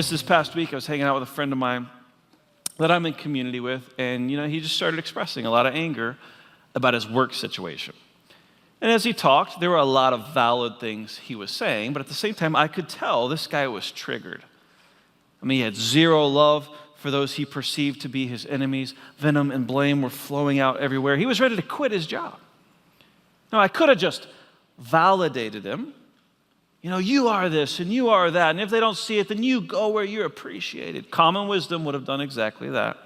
Just this past week, I was hanging out with a friend of mine that I'm in community with, and he just started expressing a lot of anger about his work situation. And as he talked, there were a lot of valid things he was saying, but at the same time, I could tell this guy was triggered. I mean, he had zero love for those he perceived to be his enemies. Venom and blame were flowing out everywhere. He was ready to quit his job. Now, I could have just validated him. You are this and you are that, and if they don't see it, then you go where you're appreciated. Common wisdom would have done exactly that.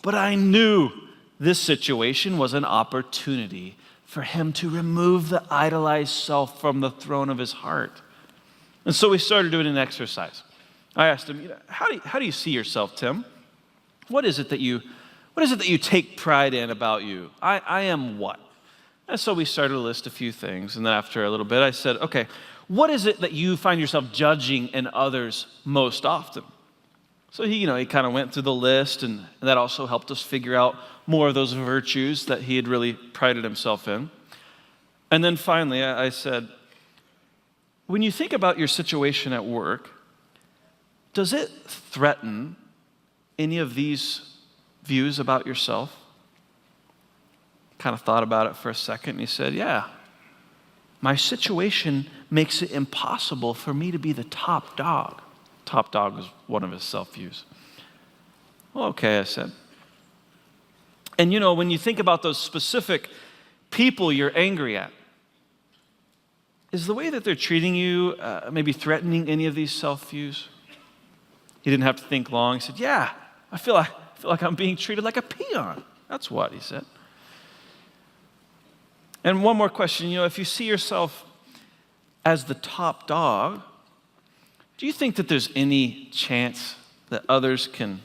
But I knew this situation was an opportunity for him to remove the idolized self from the throne of his heart. And so we started doing an exercise. I asked him, how do you see yourself, Tim? What is it that you take pride in about you? I am what? And so we started to list a few things, and then after a little bit, I said, okay, what is it that you find yourself judging in others most often? So he kind of went through the list, and that also helped us figure out more of those virtues that he had really prided himself in. And then finally, I said, when you think about your situation at work, does it threaten any of these views about yourself? Kind of thought about it for a second, and he said, yeah. My situation makes it impossible for me to be the top dog. Top dog was one of his self-views. Well, okay, I said. And when you think about those specific people you're angry at, is the way that they're treating you maybe threatening any of these self-views? He didn't have to think long. He said, yeah, I feel like I'm being treated like a peon. That's what he said. And one more question, if you see yourself as the top dog, do you think that there's any chance that others can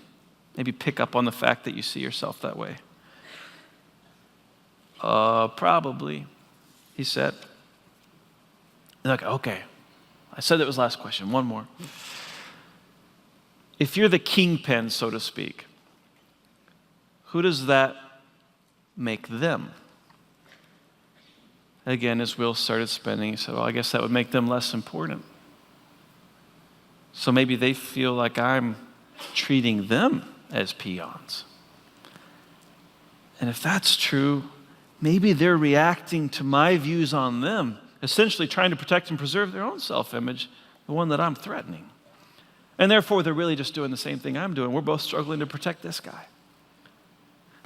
maybe pick up on the fact that you see yourself that way? Probably, he said. Okay. I said that was the last question. One more. If you're the kingpin, so to speak, who does that make them? Again, his wheels started spinning. He said, well, I guess that would make them less important. So maybe they feel like I'm treating them as peons. And if that's true, maybe they're reacting to my views on them, essentially trying to protect and preserve their own self-image, the one that I'm threatening. And therefore, they're really just doing the same thing I'm doing. We're both struggling to protect this guy.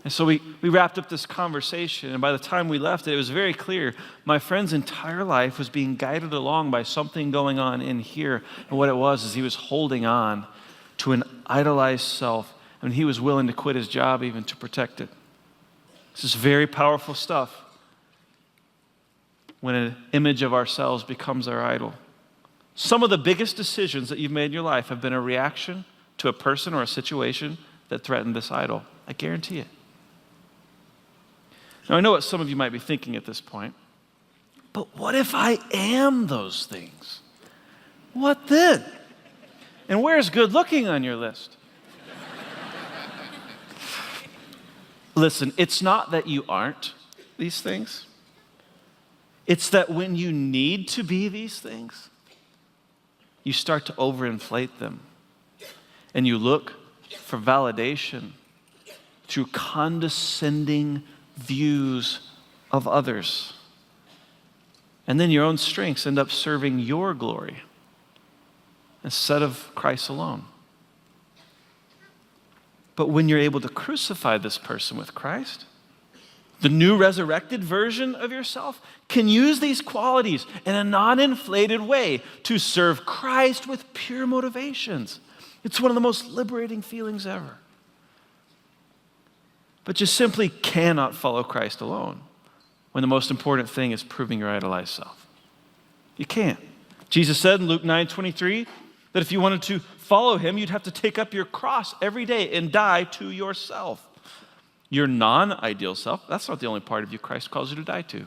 And so we wrapped up this conversation, and by the time we left it was very clear my friend's entire life was being guided along by something going on in here. And what it was is he was holding on to an idolized self, and he was willing to quit his job even to protect it. This is very powerful stuff when an image of ourselves becomes our idol. Some of the biggest decisions that you've made in your life have been a reaction to a person or a situation that threatened this idol. I guarantee it. Now, I know what some of you might be thinking at this point, but what if I am those things? What then? And where's good looking on your list? Listen, it's not that you aren't these things. It's that when you need to be these things, you start to overinflate them. And you look for validation through condescending views of others. And then your own strengths end up serving your glory instead of Christ alone. But when you're able to crucify this person with Christ, the new resurrected version of yourself can use these qualities in a non-inflated way to serve Christ with pure motivations. It's one of the most liberating feelings ever. But you simply cannot follow Christ alone when the most important thing is proving your idolized self. You can't. Jesus said in Luke 9:23 that if you wanted to follow him, you'd have to take up your cross every day and die to yourself. Your non-ideal self, that's not the only part of you Christ calls you to die to.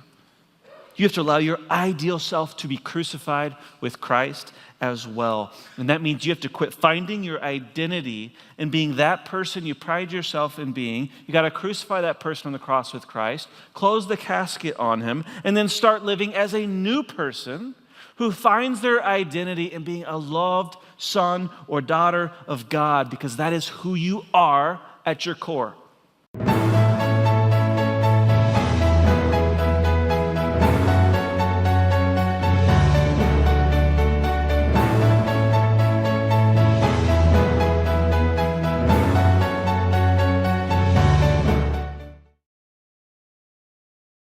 You have to allow your ideal self to be crucified with Christ as well. And that means you have to quit finding your identity and being that person you pride yourself in being. You got to crucify that person on the cross with Christ, close the casket on him, and then start living as a new person who finds their identity in being a loved, son or daughter of God, because that is who you are at your core.